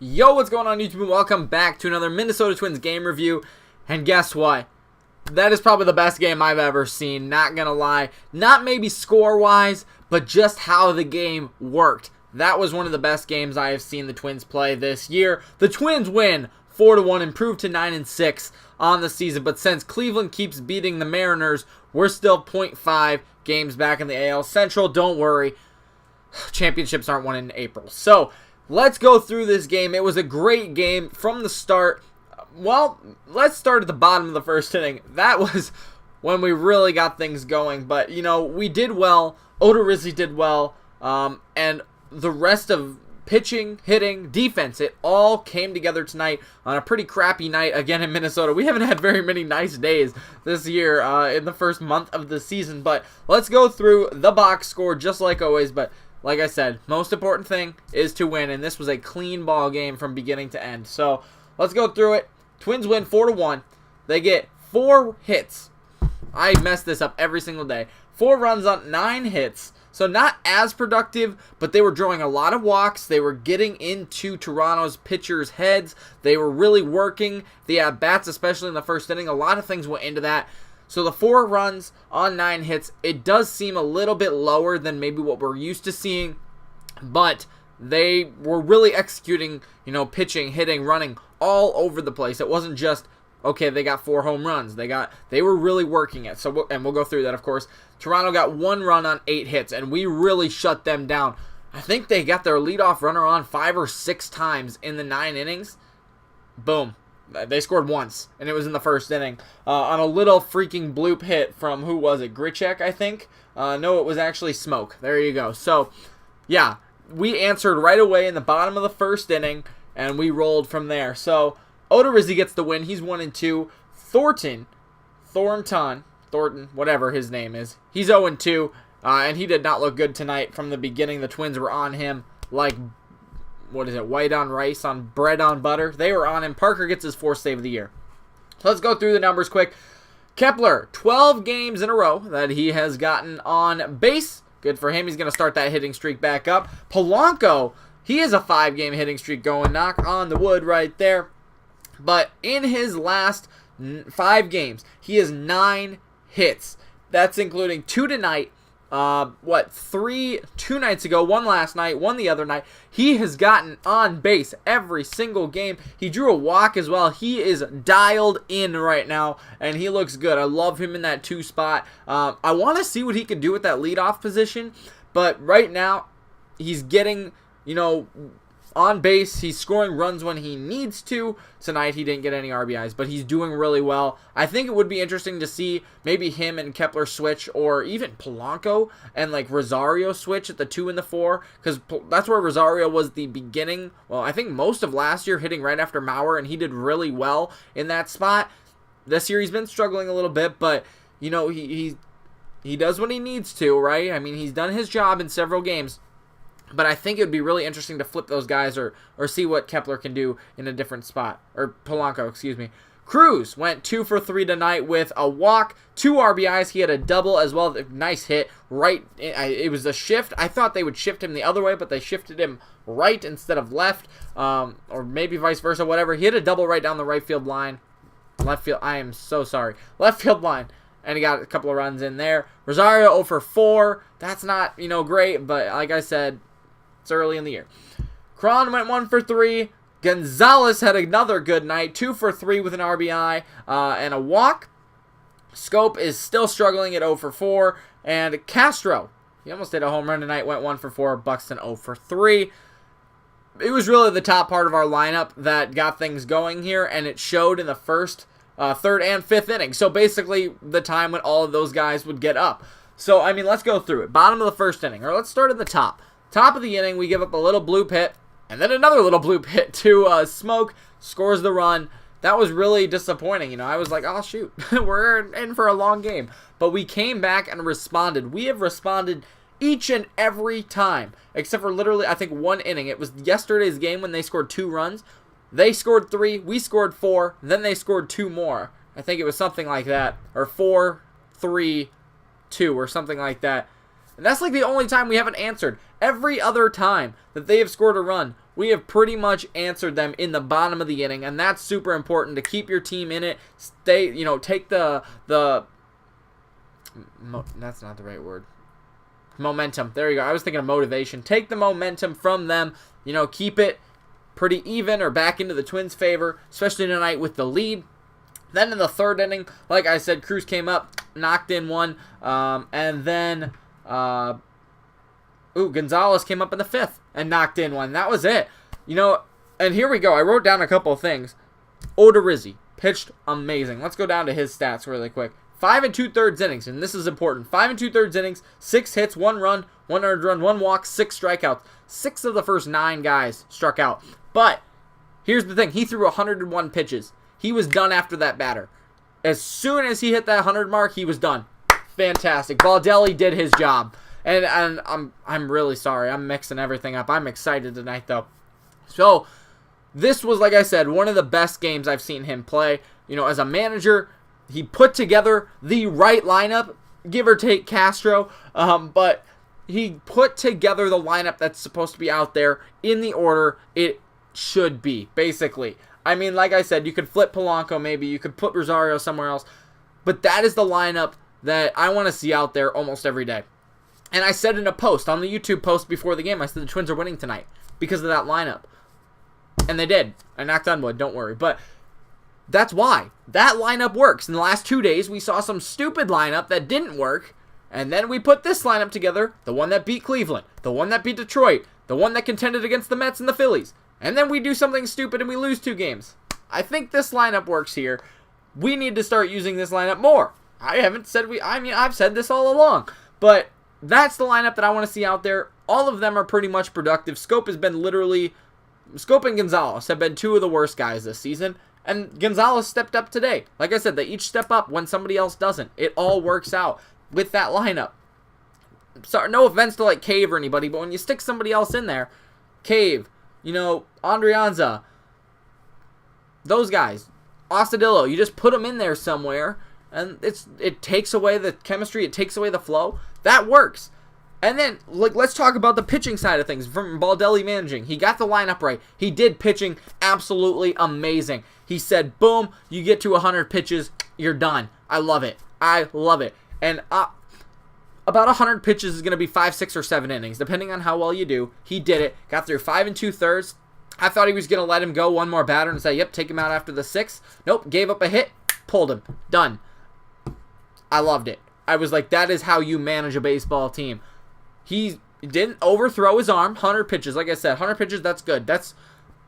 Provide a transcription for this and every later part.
Yo, what's going on YouTube? Welcome back to another Minnesota Twins game review. And guess what? That is probably the best game I've ever seen, not gonna lie. Not maybe score-wise, but just how the game worked. That was one of the best games I have seen the Twins play this year. The Twins win 4-1, improved to 9-6 on the season. But since Cleveland keeps beating the Mariners, we're still 0.5 games back in the AL Central. Don't worry, championships aren't won in April. So let's go through this game. It was a great game from the start. Well, let's start at the bottom of the first inning. That was when we really got things going. But, you know, we did well. Odorizzi did well. And the rest of pitching, hitting, defense, it all came together tonight on a pretty crappy night again in Minnesota. We haven't had very many nice days this year in the first month of the season. But let's go through the box score just like always. But like I said, most important thing is to win, and this was a clean ball game from beginning to end. So let's go through it. Twins win 4-1. They get 4 hits. I mess this up every single day. 4 runs on 9 hits. So not as productive, but they were drawing a lot of walks. They were getting into Toronto's pitchers' heads. They were really working the at-bats, especially in the first inning. A lot of things went into that. So the 4 runs on 9 hits, it does seem a little bit lower than maybe what we're used to seeing, but they were really executing, you know, pitching, hitting, running all over the place. It wasn't just, okay, they got 4 home runs. They were really working it. So we'll go through that, of course. Toronto got 1 run on 8 hits, and we really shut them down. I think they got their leadoff runner on 5 or 6 times in the 9 innings. Boom. They scored once, and it was in the first inning on a little freaking bloop hit from, who was it, Grichuk, I think? No, it was actually Smoke. There you go. So, yeah, we answered right away in the bottom of the first inning, and we rolled from there. So, Odorizzi gets the win. He's 1-2. Thornton, whatever his name is, he's 0-2, and he did not look good tonight from the beginning. The Twins were on him like, what is it, white on rice, on bread on butter. They were on him. Parker gets his 4th save of the year. So let's go through the numbers quick. Kepler, 12 games in a row that he has gotten on base. Good for him. He's going to start that hitting streak back up. Polanco, he has a 5-game hitting streak going. Knock on the wood right there. But in his last 5 games, he has 9 hits. That's including 2 tonight. 3 2 nights ago, 1 last night, 1 the other night. He has gotten on base every single game. He drew a walk as well. He is dialed in right now, and he looks good. I love him in that 2 spot. I want to see what he can do with that leadoff position, but right now he's getting, you know, on base. He's scoring runs when he needs to. Tonight he didn't get any RBIs, but he's doing really well. I think it would be interesting to see maybe him and Kepler switch, or even Polanco and like Rosario switch at the 2 and the 4, because that's where Rosario was the beginning. Well, I think most of last year hitting right after Mauer, and he did really well in that spot. This year he's been struggling a little bit, but you know, he does what he needs to, right? I mean, he's done his job in several games. But I think it would be really interesting to flip those guys or see what Kepler can do in a different spot. Or Polanco, excuse me. Cruz went 2 for 3 tonight with a walk, 2 RBIs. He had a double as well. Nice hit. Right. It was a shift. I thought they would shift him the other way, but they shifted him right instead of left. Or maybe vice versa, whatever. He hit a double right down the right field line. Left field. I am so sorry. Left field line. And he got a couple of runs in there. Rosario 0 for 4. That's not, you know, great, but like I said, it's early in the year. Cron went 1 for 3. Gonzalez had another good night, 2 for 3 with an RBI and a walk. Scope is still struggling at 0 for 4. And Castro, he almost hit a home run tonight, went 1 for 4. Buxton 0 for 3. It was really the top part of our lineup that got things going here, and it showed in the first, 3rd, and 5th inning. So basically the time when all of those guys would get up. So, I mean, let's go through it. Bottom of the first inning, or let's start at the top. Top of the inning, we give up a little bloop hit, and then another little bloop hit to Smoke, scores the run. That was really disappointing. You know, I was like, oh, shoot, we're in for a long game. But we came back and responded. We have responded each and every time, except for literally, I think, 1 inning. It was yesterday's game when they scored 2 runs. They scored 3, we scored 4, then they scored 2 more. I think it was something like that, or 4, 3, 2, or something like that. And that's like the only time we haven't answered. Every other time that they have scored a run, we have pretty much answered them in the bottom of the inning, and that's super important to keep your team in it. Stay, take that's not the right word. Momentum. There you go. I was thinking of motivation. Take the momentum from them. Keep it pretty even or back into the Twins' favor, especially tonight with the lead. Then in the third inning, like I said, Cruz came up, knocked in one, and then Gonzalez came up in the fifth and knocked in one. That was it. And here we go. I wrote down a couple of things. Odorizzi pitched amazing. Let's go down to his stats really quick. 5 2/3 innings, and this is important. 5 2/3 innings, 6 hits, 1 run, 1 earned run, 1 walk, 6 strikeouts. 6 of the first 9 guys struck out. But here's the thing. He threw 101 pitches. He was done after that batter. As soon as he hit that 100 mark, he was done. Fantastic. Baldelli did his job. And I'm really sorry. I'm mixing everything up. I'm excited tonight, though. So, this was, like I said, one of the best games I've seen him play. As a manager, he put together the right lineup, give or take Castro. But he put together the lineup that's supposed to be out there in the order it should be, basically. I mean, like I said, you could flip Polanco maybe. You could put Rosario somewhere else. But that is the lineup that I want to see out there almost every day. And I said in a post, on the YouTube post before the game, I said the Twins are winning tonight because of that lineup. And they did. I knocked on wood, don't worry. But that's why. That lineup works. In the last 2 days, we saw some stupid lineup that didn't work. And then we put this lineup together, the one that beat Cleveland, the one that beat Detroit, the one that contended against the Mets and the Phillies. And then we do something stupid and we lose 2 games. I think this lineup works here. We need to start using this lineup more. I've said this all along. But that's the lineup that I want to see out there. All of them are pretty much productive. Scope and Gonzalez have been 2 of the worst guys this season. And Gonzalez stepped up today. Like I said, they each step up when somebody else doesn't. It all works out with that lineup. Sorry, no offense to Cave or anybody, but when you stick somebody else in there, Cave, Andrianza, those guys, Ostadillo, you just put them in there somewhere, and it takes away the chemistry, it takes away the flow. That works. And then, let's talk about the pitching side of things. From Baldelli managing, he got the lineup right. He did pitching absolutely amazing. He said, boom, you get to 100 pitches, you're done. I love it. And about 100 pitches is going to be 5, 6, or 7 innings, depending on how well you do. He did it. Got through 5 2/3. I thought he was going to let him go one more batter and say, yep, take him out after the 6th. Nope, gave up a hit, pulled him. Done. I loved it. I was like, that is how you manage a baseball team. He didn't overthrow his arm. 100 pitches. Like I said, 100 pitches, that's good. That's,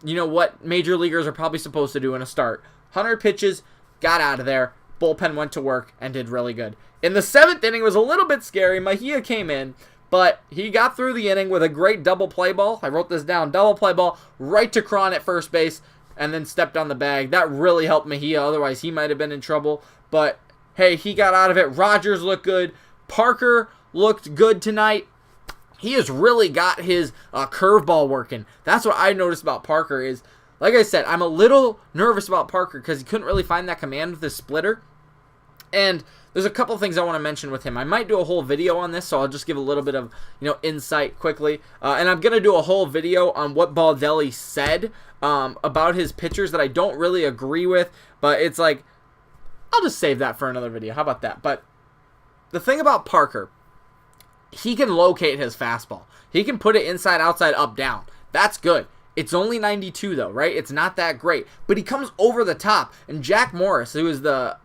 what major leaguers are probably supposed to do in a start. 100 pitches, got out of there. Bullpen went to work and did really good. In the 7th inning, it was a little bit scary. Mejia came in, but he got through the inning with a great double play ball. I wrote this down. Double play ball right to Cron at first base and then stepped on the bag. That really helped Mejia. Otherwise, he might have been in trouble. But, hey, he got out of it. Rogers looked good. Parker looked good tonight. He has really got his curveball working. That's what I noticed about Parker is, like I said, I'm a little nervous about Parker because he couldn't really find that command with his splitter. And there's a couple things I want to mention with him. I might do a whole video on this, so I'll just give a little bit of insight quickly. And I'm going to do a whole video on what Baldelli said about his pitchers that I don't really agree with. But it's like, I'll just save that for another video. How about that? But the thing about Parker, he can locate his fastball. He can put it inside, outside, up, down. That's good. It's only 92 though, right? It's not that great. But he comes over the top. And Jack Morris, who is the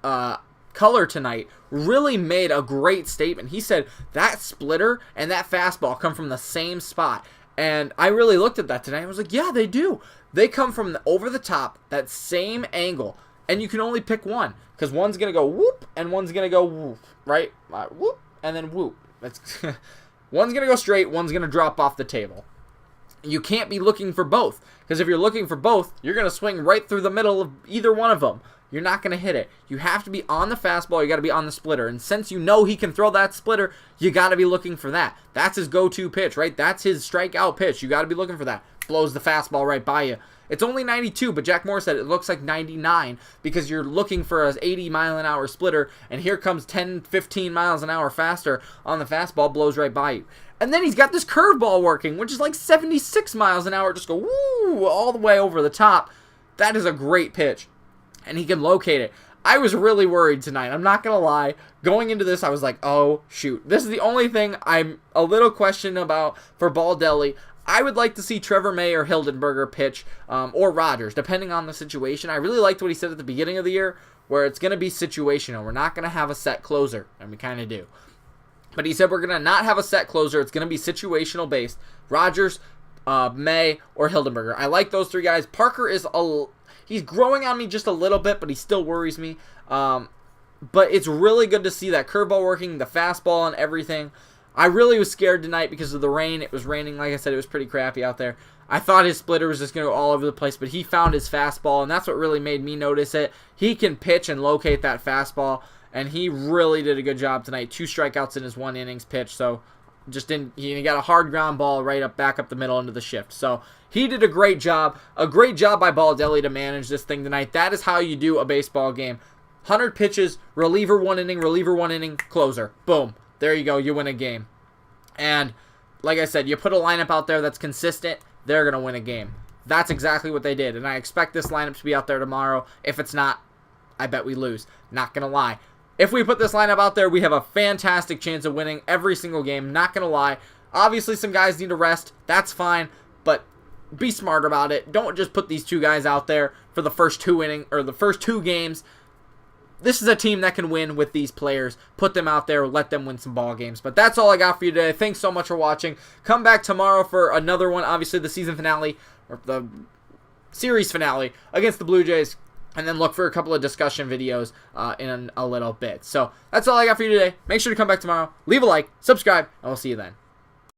color tonight, really made a great statement. He said that splitter and that fastball come from the same spot. And I really looked at that tonight. I was like, yeah, they do. They come from over the top, that same angle. And you can only pick one. Because one's going to go whoop and one's going to go whoop, right? Whoop and then whoop. One's going to go straight, one's going to drop off the table. You can't be looking for both. Because if you're looking for both, you're going to swing right through the middle of either one of them. You're not going to hit it. You have to be on the fastball. You got to be on the splitter. And since you know he can throw that splitter, you got to be looking for that. That's his go-to pitch, right? That's his strikeout pitch. You got to be looking for that. blows the fastball right by you. It's only 92, but Jack Moore said it looks like 99 because you're looking for an 80-mile-an-hour splitter, and here comes 10, 15 miles an hour faster on the fastball, blows right by you. And then he's got this curveball working, which is like 76 miles an hour, just go woo all the way over the top. That is a great pitch, and he can locate it. I was really worried tonight. I'm not going to lie. Going into this, I was like, oh, shoot. This is the only thing I'm a little questioned about for Baldelli. I would like to see Trevor May or Hildenberger pitch, or Rogers, depending on the situation. I really liked what he said at the beginning of the year, where it's going to be situational. We're not going to have a set closer, and we kind of do. But he said we're going to not have a set closer. It's going to be situational based. Rogers, May, or Hildenberger. I like those 3 guys. Parker is he's growing on me just a little bit, but he still worries me. But it's really good to see that curveball working, the fastball and everything. I really was scared tonight because of the rain. It was raining. Like I said, it was pretty crappy out there. I thought his splitter was just going to go all over the place, but he found his fastball, and that's what really made me notice it. He can pitch and locate that fastball, and he really did a good job tonight. 2 strikeouts in his 1 innings pitch, so he got a hard ground ball right back up the middle into the shift. So he did a great job by Baldelli to manage this thing tonight. That is how you do a baseball game. 100 pitches, reliever 1 inning, closer. Boom. There you go. You win a game. And like I said, you put a lineup out there that's consistent, they're going to win a game. That's exactly what they did. And I expect this lineup to be out there tomorrow. If it's not, I bet we lose. Not going to lie. If we put this lineup out there, we have a fantastic chance of winning every single game. Not going to lie. Obviously, some guys need to rest. That's fine. But be smart about it. Don't just put these 2 guys out there for the first 2 games. This is a team that can win with these players. Put them out there. Let them win some ball games. But that's all I got for you today. Thanks so much for watching. Come back tomorrow for another one. Obviously, the season finale, or the series finale against the Blue Jays. And then look for a couple of discussion videos in a little bit. So that's all I got for you today. Make sure to come back tomorrow. Leave a like. Subscribe. And we'll see you then.